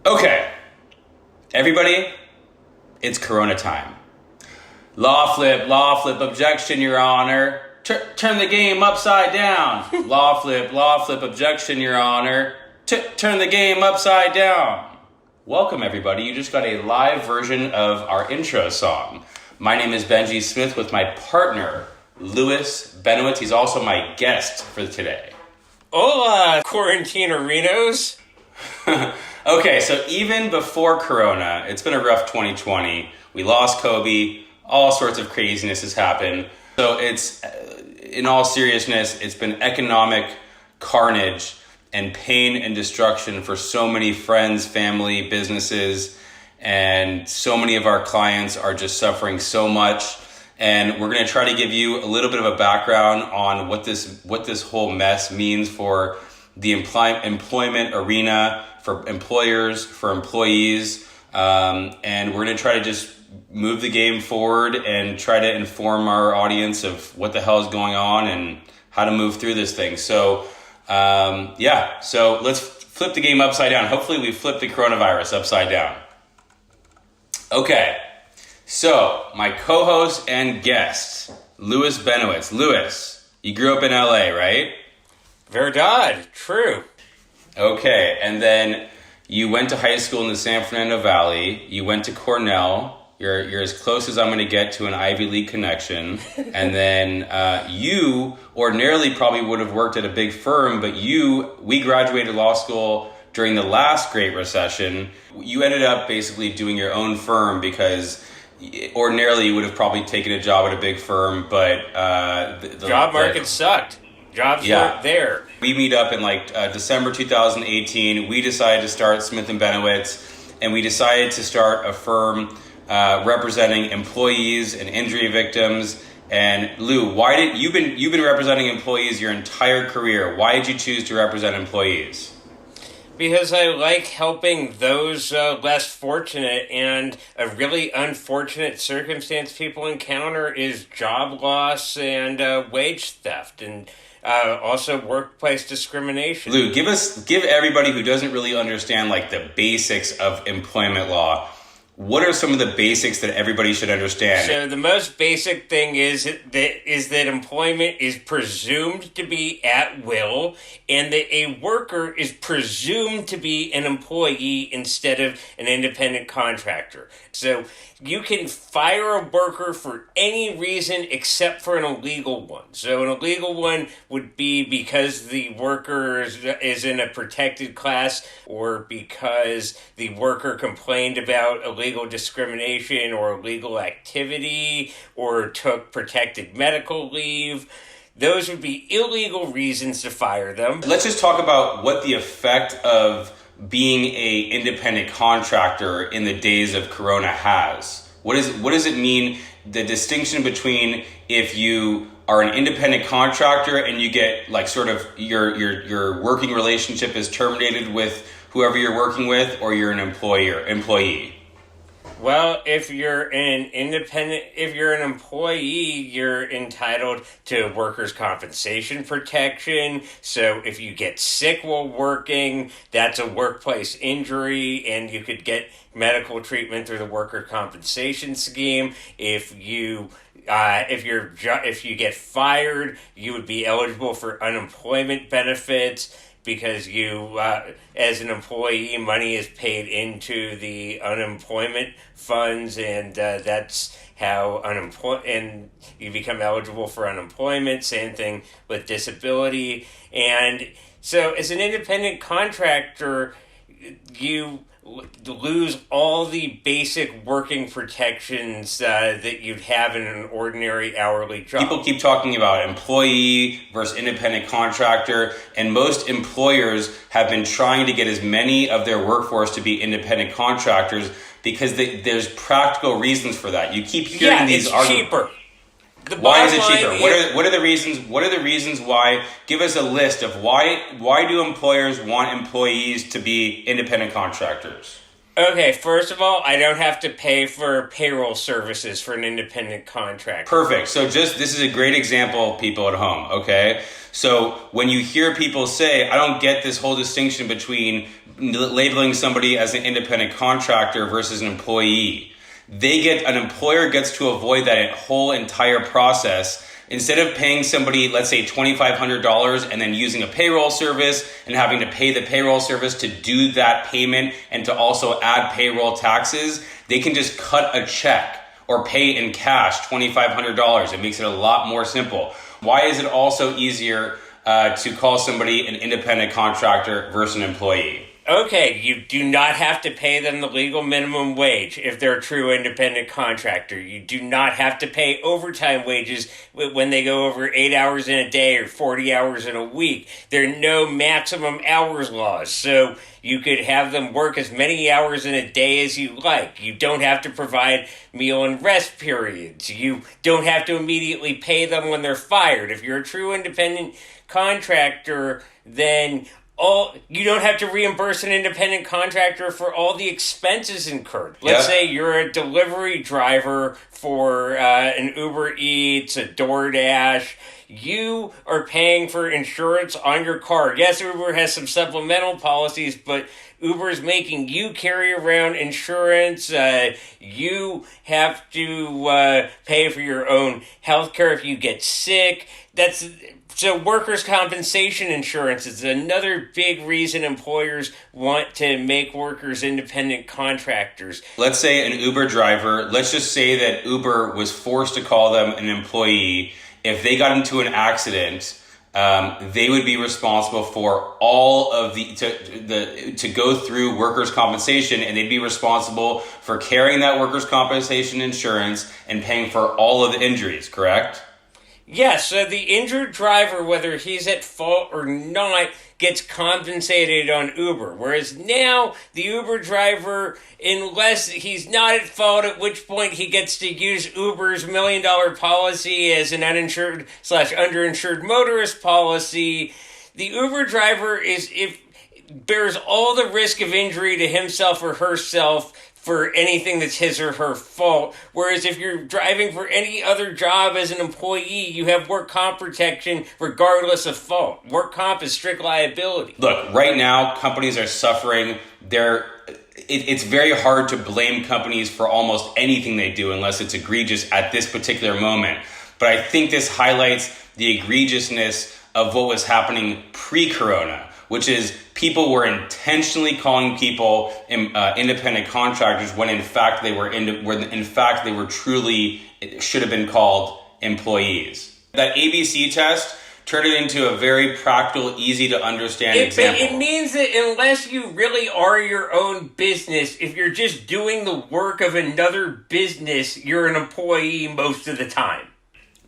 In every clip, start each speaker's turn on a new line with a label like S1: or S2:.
S1: Okay, everybody, it's Corona time. LawFlip, objection, Your Honor. Turn the game upside down. LawFlip, objection, Your Honor. Turn the game upside down. Welcome, everybody. You just got a live version of our intro song. My name is Benji Smith with my partner, Louis Benowitz. He's also my guest for today.
S2: Hola, Quarantinerinos.
S1: Okay, so even before Corona, it's been a rough 2020. We lost Kobe. All sorts of craziness has happened. So it's, in all seriousness, it's been economic carnage and pain and destruction for so many friends, family, businesses, and so many of our clients are just suffering so much. And we're going to try to give you a little bit of a background on what this whole mess means for the employment arena, for employers, for employees, and we're going to try to just move the game forward and try to inform our audience of what the hell is going on and how to move through this thing. So, so let's flip the game upside down. Hopefully we flip the coronavirus upside down. Okay, so my co-host and guest, Louis Benowitz. Louis, you grew up in LA, right?
S2: Verdad, true.
S1: Okay, and then you went to high school in the San Fernando Valley. You went to Cornell. You're as close as I'm going to get to an Ivy League connection. And then you ordinarily probably would have worked at a big firm, but we graduated law school during the last Great Recession. You ended up basically doing your own firm because ordinarily you would have probably taken a job at a big firm, but the
S2: job market sucked. Jobs weren't there.
S1: We meet up in December 2018. We decided to start Smith & Benowitz, and we decided to start a firm representing employees and injury victims. And Lou, you've been representing employees your entire career. Why did you choose to represent employees?
S2: Because I like helping those less fortunate, and a really unfortunate circumstance people encounter is job loss and wage theft, and also workplace discrimination.
S1: Lou, give everybody who doesn't really understand the basics of employment law. What are some of the basics that everybody should understand?
S2: So the most basic thing is that employment is presumed to be at will, and that a worker is presumed to be an employee instead of an independent contractor. So you can fire a worker for any reason except for an illegal one. So an illegal one would be because the worker is in a protected class, or because the worker complained about illegal discrimination or illegal activity, or took protected medical leave. Those would be illegal reasons to fire them.
S1: Let's just talk about what the effect of being a independent contractor in the days of Corona has. What does it mean, the distinction between if you are an independent contractor and you get your working relationship is terminated with whoever you're working with, or you're an employee?
S2: Well, if you're an employee, you're entitled to workers' compensation protection. So if you get sick while working, that's a workplace injury, and you could get medical treatment through the workers' compensation scheme. If you get fired, you would be eligible for unemployment benefits, because you, as an employee, money is paid into the unemployment funds, and that's how and you become eligible for unemployment. Same thing with disability. And so as an independent contractor, you lose all the basic working protections that you'd have in an ordinary hourly job.
S1: People keep talking about employee versus independent contractor, and most employers have been trying to get as many of their workforce to be independent contractors because there's practical reasons for that. You keep hearing these arguments.
S2: Cheaper.
S1: Why is it cheaper? What are the reasons? What are the reasons why? Give us a list of why do employers want employees to be independent contractors?
S2: Okay, first of all, I don't have to pay for payroll services for an independent contractor.
S1: Perfect. So this is a great example, people at home, okay? So when you hear people say, I don't get this whole distinction between labeling somebody as an independent contractor versus an employee. An employer gets to avoid that whole entire process. Instead of paying somebody, let's say $2,500 and then using a payroll service and having to pay the payroll service to do that payment and to also add payroll taxes, they can just cut a check or pay in cash $2,500. It makes it a lot more simple. Why is it also easier to call somebody an independent contractor versus an employee?
S2: Okay, you do not have to pay them the legal minimum wage if they're a true independent contractor. You do not have to pay overtime wages when they go over 8 hours in a day or 40 hours in a week. There are no maximum hours laws, so you could have them work as many hours in a day as you like. You don't have to provide meal and rest periods. You don't have to immediately pay them when they're fired. If you're a true independent contractor, then you don't have to reimburse an independent contractor for all the expenses incurred. Let's say you're a delivery driver for an Uber Eats, a DoorDash. You are paying for insurance on your car. Yes, Uber has some supplemental policies, but Uber is making you carry around insurance. You have to pay for your own health care if you get sick. So workers' compensation insurance is another big reason employers want to make workers independent contractors.
S1: Let's say an Uber driver, let's just say that Uber was forced to call them an employee. If they got into an accident, they would be responsible for all of to go through workers' compensation, and they'd be responsible for carrying that workers' compensation insurance and paying for all of the injuries, correct?
S2: Yes, so the injured driver, whether he's at fault or not, gets compensated on Uber. Whereas now, the Uber driver, unless he's not at fault, at which point he gets to use Uber's $1 million policy as an uninsured/underinsured motorist policy, the Uber driver bears all the risk of injury to himself or herself for anything that's his or her fault. Whereas if you're driving for any other job as an employee, you have work comp protection regardless of fault. Work comp is strict liability.
S1: Look, right now, companies are suffering. It's very hard to blame companies for almost anything they do unless it's egregious at this particular moment. But I think this highlights the egregiousness of what was happening pre-corona, which is people were intentionally calling people independent contractors when in fact they were truly should have been called employees. That ABC test turned it into a very practical, easy to understand example.
S2: It means that unless you really are your own business, if you're just doing the work of another business, you're an employee most of the time.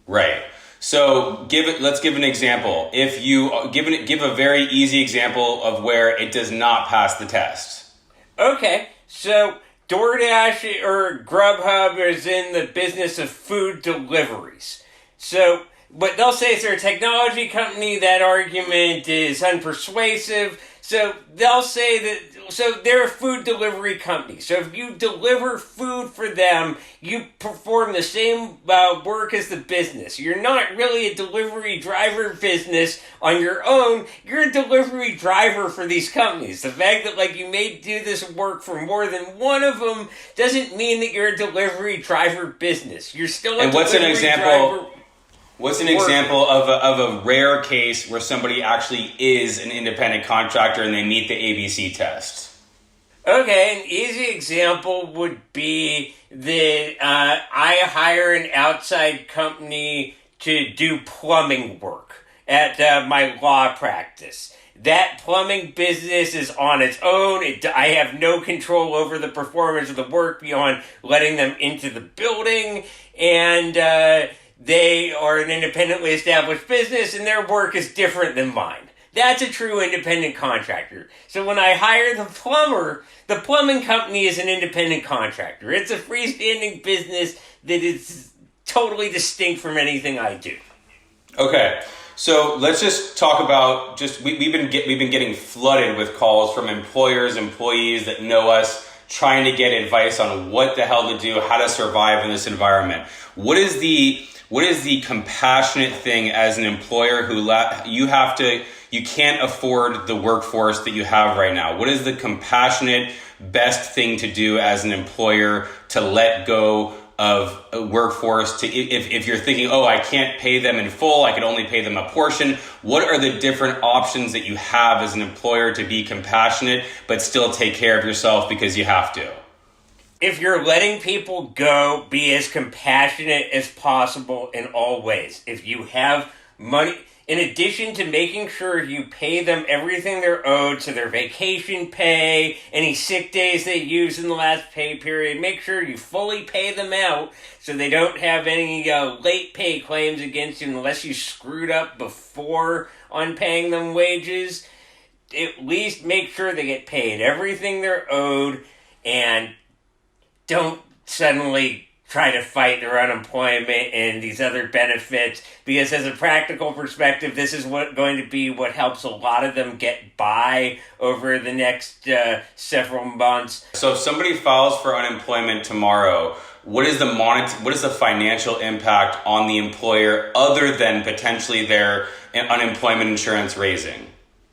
S1: Right. So let's give an example. If you give a very easy example of where it does not pass the test.
S2: Okay, so DoorDash or Grubhub is in the business of food deliveries. So, but they'll say it's a technology company. That argument is unpersuasive. So they'll say that, they're a food delivery company. So if you deliver food for them, you perform the same work as the business. You're not really a delivery driver business on your own. You're a delivery driver for these companies. The fact that you may do this work for more than one of them doesn't mean that you're a delivery driver business. You're still a delivery driver.
S1: What's an example of a rare case where somebody actually is an independent contractor and they meet the ABC test?
S2: Okay, an easy example would be that I hire an outside company to do plumbing work at my law practice. That plumbing business is on its own. I have no control over the performance of the work beyond letting them into the building, and they are an independently established business, and their work is different than mine. That's a true independent contractor. So when I hire the plumber, the plumbing company is an independent contractor. It's a freestanding business that is totally distinct from anything I do.
S1: Okay, so let's just talk about we've been getting flooded with calls from employers, employees that know us, trying to get advice on what the hell to do, how to survive in this environment. What is the compassionate thing as an employer who you can't afford the workforce that you have right now? What is the compassionate best thing to do as an employer to let go of a workforce, to if you're thinking, oh, I can't pay them in full, I can only pay them a portion? What are the different options that you have as an employer to be compassionate but still take care of yourself because you have to?
S2: If you're letting people go, be as compassionate as possible in all ways. If you have money, in addition to making sure you pay them everything they're owed, so their vacation pay, any sick days they use in the last pay period, make sure you fully pay them out so they don't have any late pay claims against you unless you screwed up before on paying them wages. At least make sure they get paid everything they're owed, and don't suddenly try to fight their unemployment and these other benefits, because as a practical perspective, this is going to be what helps a lot of them get by over the next several months.
S1: So if somebody files for unemployment tomorrow, what is the financial impact on the employer other than potentially their unemployment insurance raising?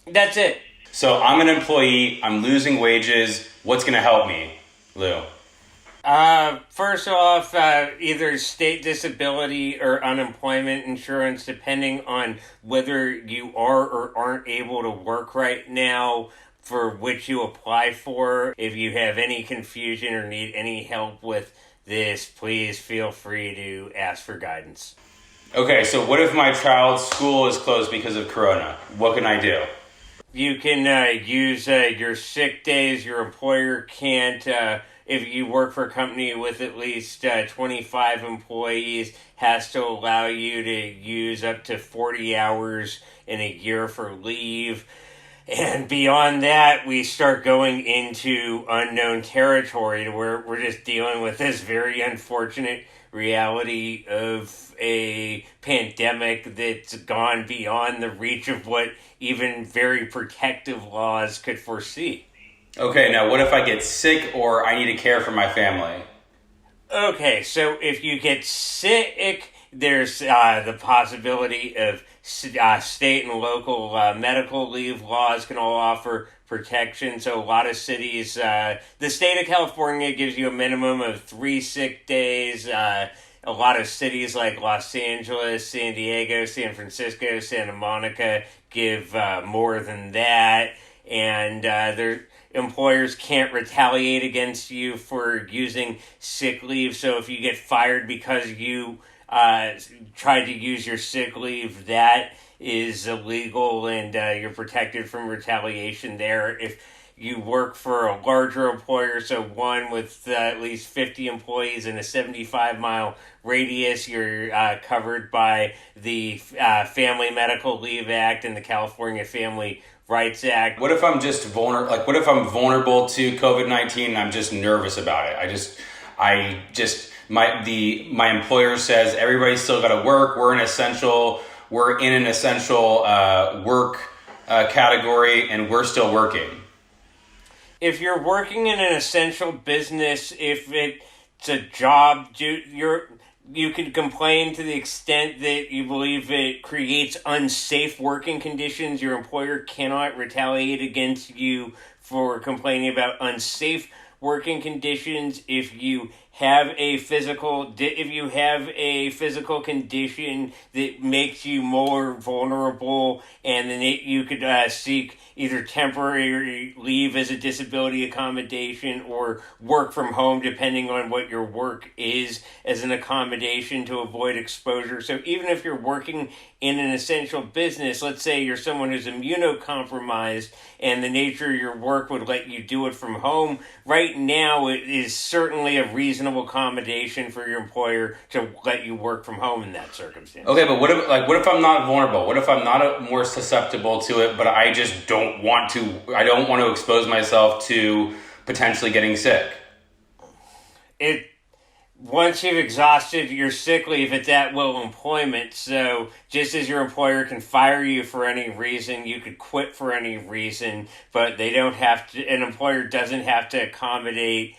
S2: That's it.
S1: So I'm an employee, I'm losing wages. What's going to help me, Lou?
S2: First off, either state disability or unemployment insurance, depending on whether you are or aren't able to work right now, for which you apply for. If you have any confusion or need any help with this, please feel free to ask for guidance.
S1: Okay, so what if my child's school is closed because of Corona? What can I do?
S2: You can use your sick days. Your employer can't... if you work for a company with at least 25 employees, has to allow you to use up to 40 hours in a year for leave. And beyond that, we start going into unknown territory where we're just dealing with this very unfortunate reality of a pandemic that's gone beyond the reach of what even very protective laws could foresee.
S1: Okay, now what if I get sick or I need to care for my family?
S2: Okay, so if you get sick, there's the possibility of state and local medical leave laws can all offer protection. So a lot of cities, the state of California gives you a minimum of 3 sick days. A lot of cities like Los Angeles, San Diego, San Francisco, Santa Monica give more than that. And employers can't retaliate against you for using sick leave. So if you get fired because you tried to use your sick leave, that is illegal, and you're protected from retaliation there. If you work for a larger employer, so one with at least 50 employees in a 75-mile radius, you're covered by the Family Medical Leave Act and the California Family Rights Act.
S1: What if I'm just vulnerable? Like, what if I'm vulnerable to COVID-19 and I'm just nervous about it? My employer says everybody's still got to work. We're in an essential work category, and we're still working.
S2: If you're working in an essential business, if it's a job, you can complain to the extent that you believe it creates unsafe working conditions. Your employer cannot retaliate against you for complaining about unsafe working conditions. If you have a physical condition that makes you more vulnerable, and then you could seek either temporary leave as a disability accommodation or work from home, depending on what your work is, as an accommodation to avoid exposure. So even if you're working in an essential business, let's say you're someone who's immunocompromised and the nature of your work would let you do it from home, right now it is certainly a reasonable accommodation for your employer to let you work from home in that circumstance.
S1: Okay, but what if I'm not vulnerable? What if I'm not more susceptible to it, but I just don't want to expose myself to potentially getting sick?
S2: once you've exhausted your sick leave, it's at will employment. So just as your employer can fire you for any reason, you could quit for any reason, but they don't have to. An employer doesn't have to accommodate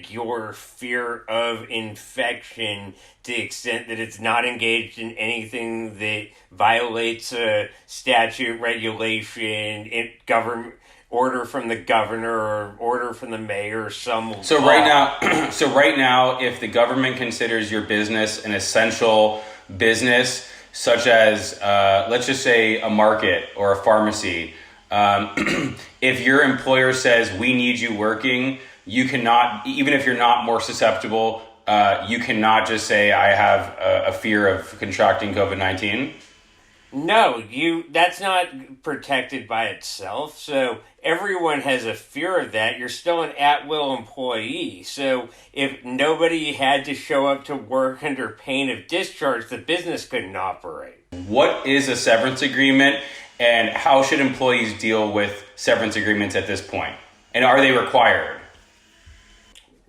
S2: your fear of infection to the extent that it's not engaged in anything that violates a statute, regulation, government order from the governor or order from the mayor or some
S1: So
S2: law.
S1: right now, if the government considers your business an essential business, such as let's just say a market or a pharmacy, if your employer says we need you working, you cannot, even if you're not more susceptible, you cannot just say I have a fear of contracting COVID-19.
S2: No, that's not protected by itself. So everyone has a fear of that. You're still an at-will employee. So if nobody had to show up to work under pain of discharge, the business couldn't operate.
S1: What is a severance agreement, and how should employees deal with severance agreements at this point? And are they required?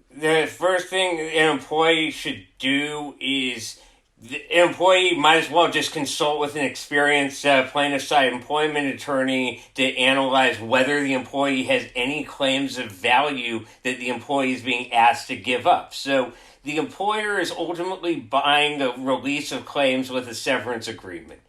S2: The first thing an employee should do is an employee might as well just consult with an experienced plaintiff side employment attorney to analyze whether the employee has any claims of value that the employee is being asked to give up. So the employer is ultimately buying the release of claims with a severance agreement.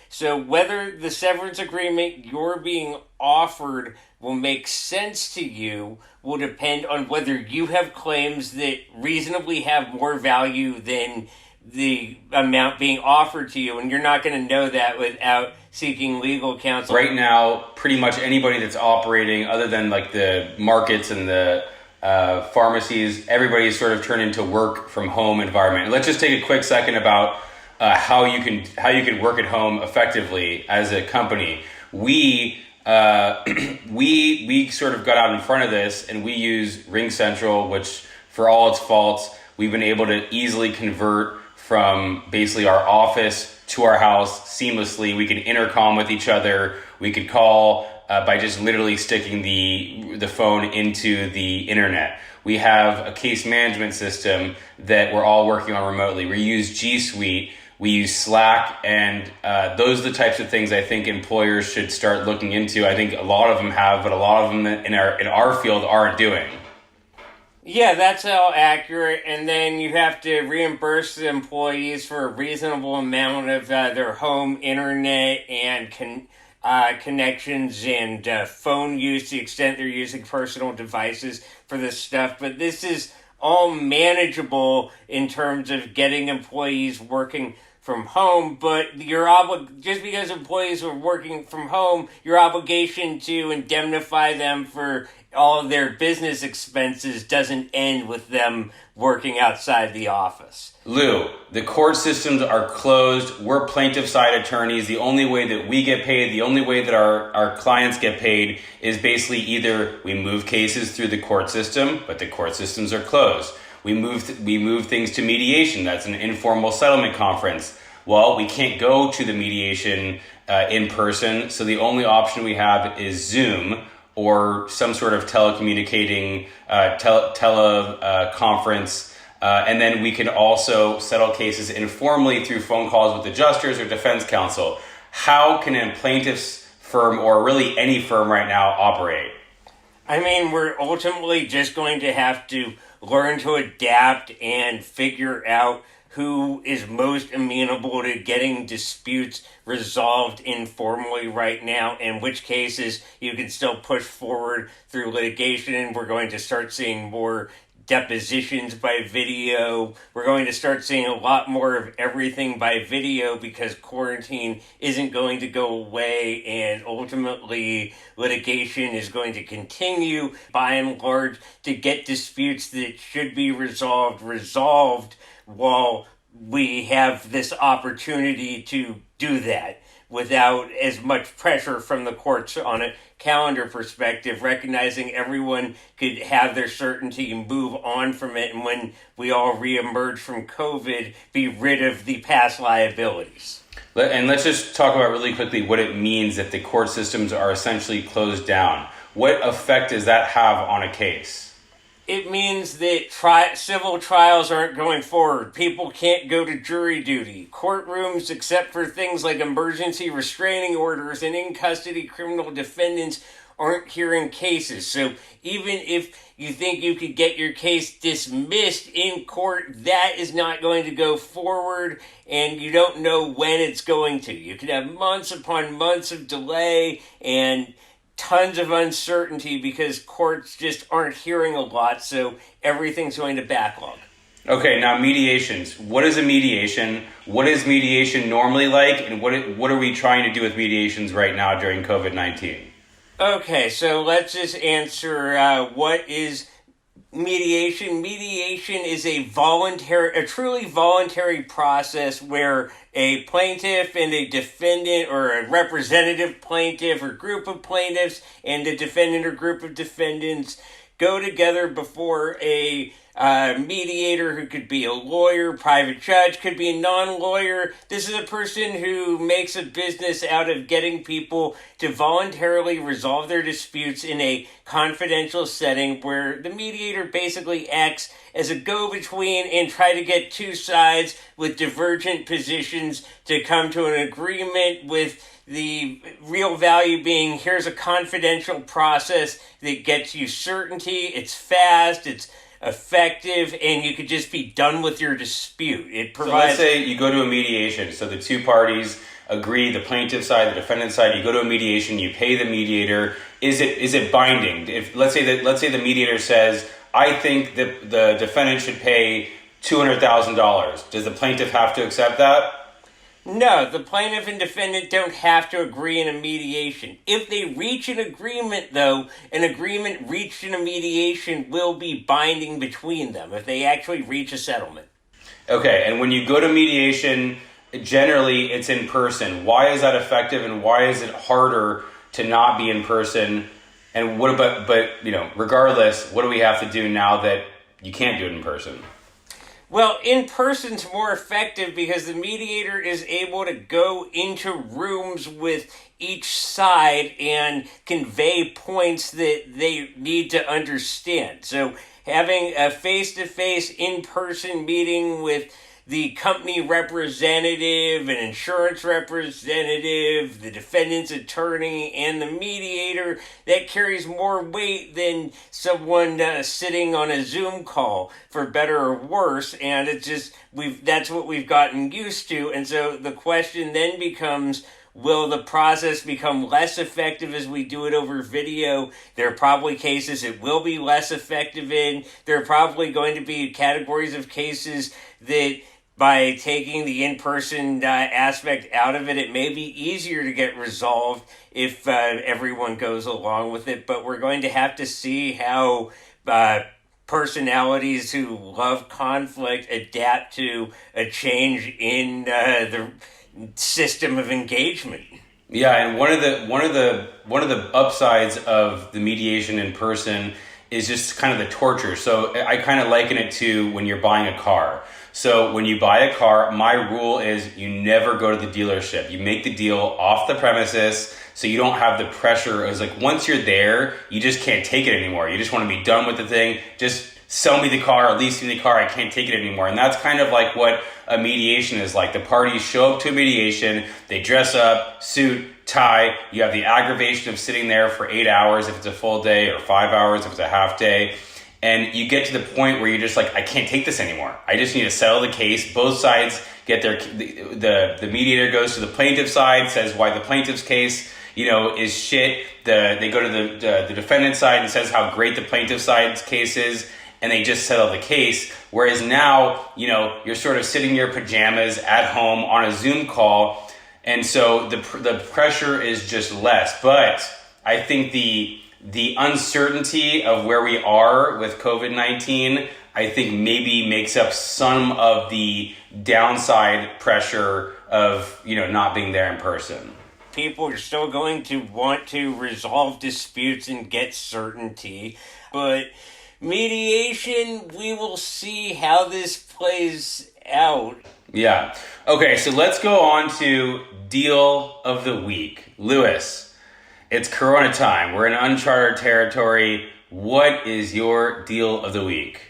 S2: So whether the severance agreement you're being offered will make sense to you will depend on whether you have claims that reasonably have more value than the amount being offered to you, and you're not going to know that without seeking legal counsel.
S1: Right now, pretty much anybody that's operating, other than like the markets and the pharmacies, everybody's sort of turned into work from home environment. And let's just take a quick second about how you can work at home effectively as a company. We sort of got out in front of this, and we use Ring Central, which for all its faults, we've been able to easily convert from basically our office to our house seamlessly. We can intercom with each other. We could call by just literally sticking the phone into the internet. We have a case management system that we're all working on remotely. We use G Suite. We use Slack, and those are the types of things I think employers should start looking into. I think a lot of them have, but a lot of them in our field aren't doing.
S2: Yeah, that's all accurate. And then you have to reimburse the employees for a reasonable amount of their home internet and connections and phone use to the extent they're using personal devices for this stuff. But this is all manageable in terms of getting employees working from home, but just because employees are working from home, your obligation to indemnify them for all of their business expenses doesn't end with them working outside the office.
S1: Lou, the court systems are closed. We're plaintiff side attorneys. The only way that we get paid, the only way that our clients get paid is basically either we move cases through the court system, but the court systems are closed. We move things to mediation. That's an informal settlement conference. Well, we can't go to the mediation in person, so the only option we have is Zoom or some sort of telecommunicating teleconference. And then we can also settle cases informally through phone calls with adjusters or defense counsel. How can a plaintiff's firm, or really any firm right now, operate?
S2: I mean, we're ultimately just going to have to learn to adapt and figure out who is most amenable to getting disputes resolved informally right now, in which cases you can still push forward through litigation. And we're going to start seeing more depositions by video. We're going to start seeing a lot more of everything by video because quarantine isn't going to go away, and ultimately litigation is going to continue by and large to get disputes that should be resolved while we have this opportunity to do that without as much pressure from the courts on a calendar perspective, recognizing everyone could have their certainty and move on from it, and when we all reemerge from COVID, be rid of the past liabilities.
S1: And let's just talk about really quickly what it means that the court systems are essentially closed down. What effect does that have on a case?
S2: It means that civil trials aren't going forward. People can't go to jury duty. Courtrooms, except for things like emergency restraining orders and in-custody criminal defendants, aren't hearing cases. So even if you think you could get your case dismissed in court, that is not going to go forward, and you don't know when it's going to. You could have months upon months of delay and tons of uncertainty because courts just aren't hearing a lot, so everything's going to backlog.
S1: Okay, now mediations. What is a mediation? What is mediation normally like, and what are we trying to do with mediations right now during COVID-19?
S2: Okay, so let's just answer what is mediation. Mediation is a truly voluntary process where a plaintiff and a defendant, or a representative plaintiff or group of plaintiffs and a defendant or group of defendants, go together before a mediator, who could be a lawyer, private judge, could be a non-lawyer. This is a person who makes a business out of getting people to voluntarily resolve their disputes in a confidential setting, where the mediator basically acts as a go-between and try to get two sides with divergent positions to come to an agreement, with the real value being, here's a confidential process that gets you certainty, it's fast, it's effective, and you could just be done with your dispute. It provides.
S1: So let's say you go to a mediation. So the two parties agree, the plaintiff side, the defendant side. You go to a mediation. You pay the mediator. Is it binding? If let's say the mediator says, I think that the defendant should pay $200,000. Does the plaintiff have to accept that?
S2: No, the plaintiff and defendant don't have to agree in a mediation. If they reach an agreement, though, an agreement reached in a mediation will be binding between them if they actually reach a settlement.
S1: Okay, and when you go to mediation, generally it's in person. Why is that effective, and why is it harder to not be in person? And what about, regardless, what do we have to do now that you can't do it in person?
S2: Well, in person's more effective because the mediator is able to go into rooms with each side and convey points that they need to understand. So having a face-to-face, in-person meeting with the company representative, an insurance representative, the defendant's attorney, and the mediator, that carries more weight than someone sitting on a Zoom call, for better or worse. And it's just, that's what we've gotten used to. And so the question then becomes, will the process become less effective as we do it over video? There are probably cases it will be less effective in. There are probably going to be categories of cases that, by taking the in-person aspect out of it, it may be easier to get resolved if everyone goes along with it. But we're going to have to see how personalities who love conflict adapt to a change in the system of engagement.
S1: Yeah, and one of the upsides of the mediation in person is just kind of the torture. So I kind of liken it to when you're buying a car. So when you buy a car, my rule is you never go to the dealership. You make the deal off the premises, so you don't have the pressure. It's like once you're there, you just can't take it anymore. You just want to be done with the thing. Just sell me the car, or lease me the car. I can't take it anymore. And that's kind of like what a mediation is like. The parties show up to a mediation, they dress up, suit, tie. You have the aggravation of sitting there for 8 hours if it's a full day, or 5 hours if it's a half day. And you get to the point where you're just like, I can't take this anymore. I just need to settle the case. Both sides get the mediator goes to the plaintiff's side, says why the plaintiff's case, is shit. They go to the defendant's side and says how great the plaintiff's side's case is, and they just settle the case. Whereas now, you're sort of sitting in your pajamas at home on a Zoom call, and so the pressure is just less. But I think the uncertainty of where we are with COVID-19, I think maybe makes up some of the downside pressure of, not being there in person.
S2: People are still going to want to resolve disputes and get certainty, but mediation, we will see how this plays out.
S1: Yeah. Okay, so let's go on to Deal of the Week. Lewis, it's Corona time. We're in uncharted territory. what is your deal of the week?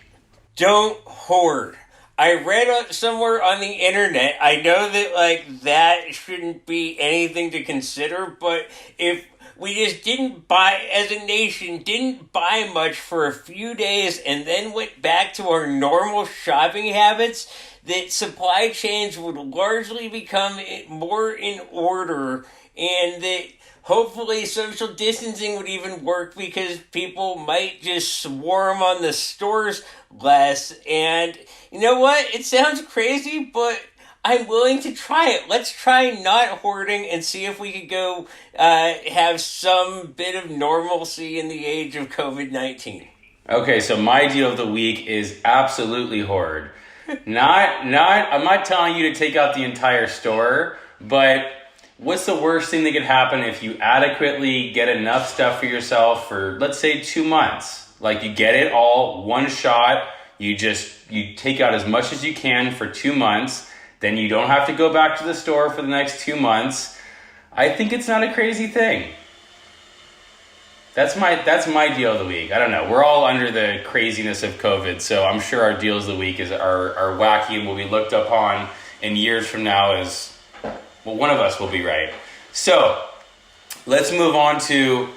S2: Don't hoard. I read somewhere on the internet, I know that that shouldn't be anything to consider, but if we just didn't buy, as a nation, didn't buy much for a few days and then went back to our normal shopping habits, that supply chains would largely become more in order, and that hopefully social distancing would even work because people might just swarm on the stores less. And you know what? It sounds crazy, but I'm willing to try it. Let's try not hoarding and see if we could go have some bit of normalcy in the age of COVID-19.
S1: Okay, so my deal of the week is absolutely hoard. I'm not telling you to take out the entire store, but what's the worst thing that could happen if you adequately get enough stuff for yourself for, let's say, 2 months? Like, you get it all, one shot, you take out as much as you can for 2 months, then you don't have to go back to the store for the next 2 months. I think it's not a crazy thing. That's my deal of the week. I don't know. We're all under the craziness of COVID, so I'm sure our deals of the week are wacky and will be looked upon in years from now as, well, one of us will be right. So let's move on to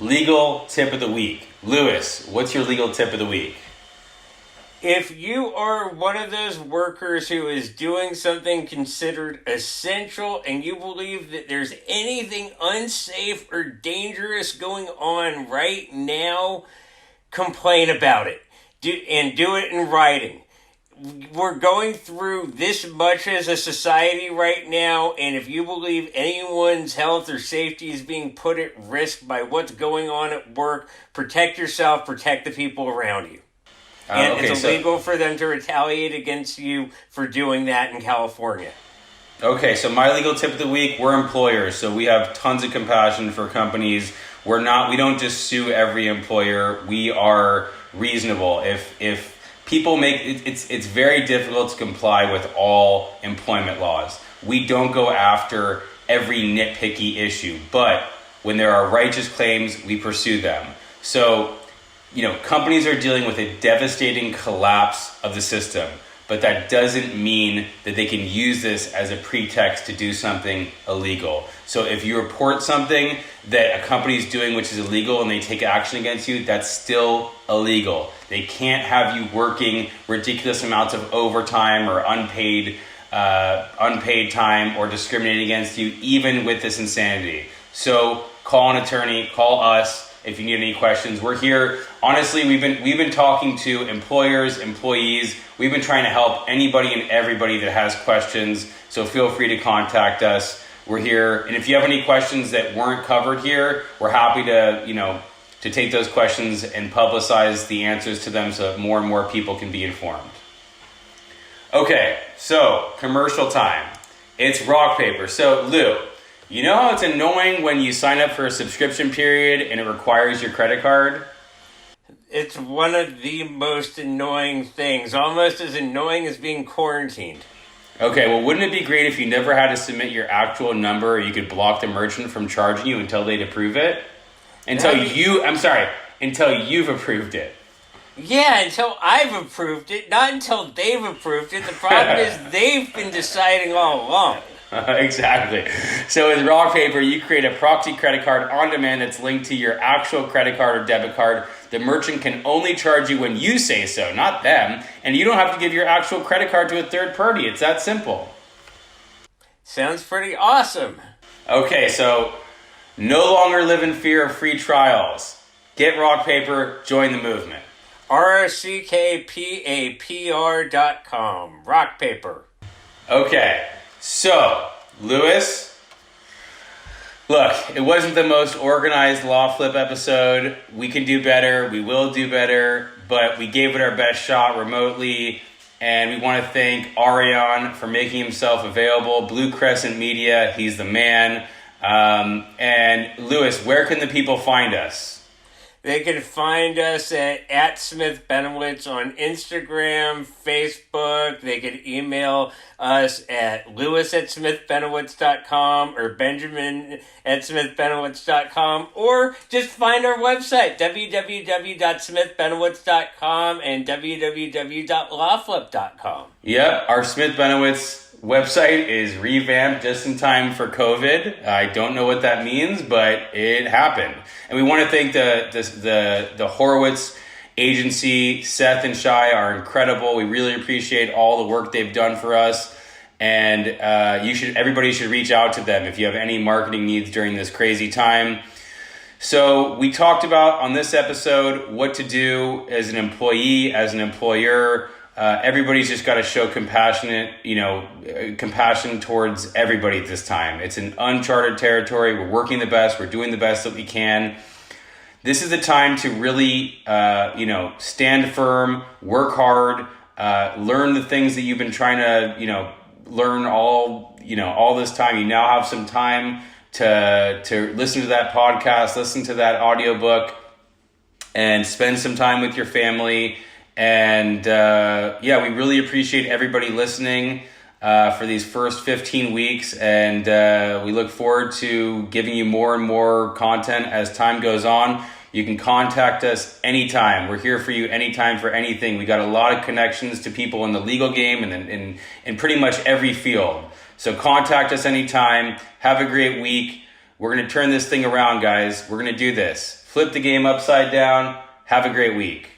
S1: legal tip of the week. Lewis, what's your legal tip of the week?
S2: If you are one of those workers who is doing something considered essential and you believe that there's anything unsafe or dangerous going on right now, complain about it. Do it in writing. We're going through this much as a society right now, and if you believe anyone's health or safety is being put at risk by what's going on at work, protect yourself, protect the people around you. And it's illegal for them to retaliate against you for doing that in California.
S1: Okay, so my legal tip of the week, we're employers, so we have tons of compassion for companies. We don't just sue every employer. We are reasonable. If people it's very difficult to comply with all employment laws. We don't go after every nitpicky issue, but when there are righteous claims, we pursue them. So, companies are dealing with a devastating collapse of the system, but that doesn't mean that they can use this as a pretext to do something illegal. So if you report something that a company is doing which is illegal and they take action against you, that's still illegal. They can't have you working ridiculous amounts of overtime or unpaid time or discriminating against you, even with this insanity. So call an attorney, call us. If you need any questions, we're here. Honestly, we've been talking to employers, employees. We've been trying to help anybody and everybody that has questions. So feel free to contact us. We're here. And if you have any questions that weren't covered here, we're happy to take those questions and publicize the answers to them so that more and more people can be informed. Okay, so commercial time. It's rock, paper. So Lou, you know how it's annoying when you sign up for a subscription period and it requires your credit card?
S2: It's one of the most annoying things, almost as annoying as being quarantined.
S1: Okay, well, wouldn't it be great if you never had to submit your actual number or you could block the merchant from charging you until they'd approve it? Until you've approved it.
S2: Yeah, until I've approved it, not until they've approved it. The problem is they've been deciding all along.
S1: Exactly. So with rock, paper, you create a proxy credit card on demand that's linked to your actual credit card or debit card. The merchant can only charge you when you say so, not them. And you don't have to give your actual credit card to a third party. It's that simple.
S2: Sounds pretty awesome.
S1: Okay, so no longer live in fear of free trials. Get rock, paper, join the movement.
S2: ROCKPAPR.com. Rock, paper.
S1: Okay. So, Lewis, look, it wasn't the most organized LawFlip episode. We can do better. We will do better. But we gave it our best shot remotely. And we want to thank Ariane for making himself available. Blue Crescent Media, he's the man. And Lewis, where can the people find us?
S2: They can find us at Smith Benowitz on Instagram, Facebook. They can email us at lewis@smithbenowitz.com or benjamin@smithbenowitz.com, or just find our website, www.smithbenowitz.com and www.lawflip.com.
S1: Yep, our Smith Benowitz website is revamped just in time for COVID. I don't know what that means, but it happened. And we want to thank the Horowitz agency. Seth and Shai are incredible. We really appreciate all the work they've done for us. And everybody should reach out to them if you have any marketing needs during this crazy time. So we talked about on this episode what to do as an employee, as an employer. Everybody's just got to show compassion towards everybody at this time. It's an uncharted territory. We're working the best. We're doing the best that we can. This is the time to really, stand firm, work hard, learn the things that you've been trying to, learn all this time. You now have some time to listen to that podcast, listen to that audiobook, and spend some time with your family. And we really appreciate everybody listening for these first 15 weeks. And we look forward to giving you more and more content as time goes on. You can contact us anytime. We're here for you anytime for anything. We got a lot of connections to people in the legal game and in pretty much every field. So contact us anytime. Have a great week. We're going to turn this thing around, guys. We're going to do this. Flip the game upside down. Have a great week.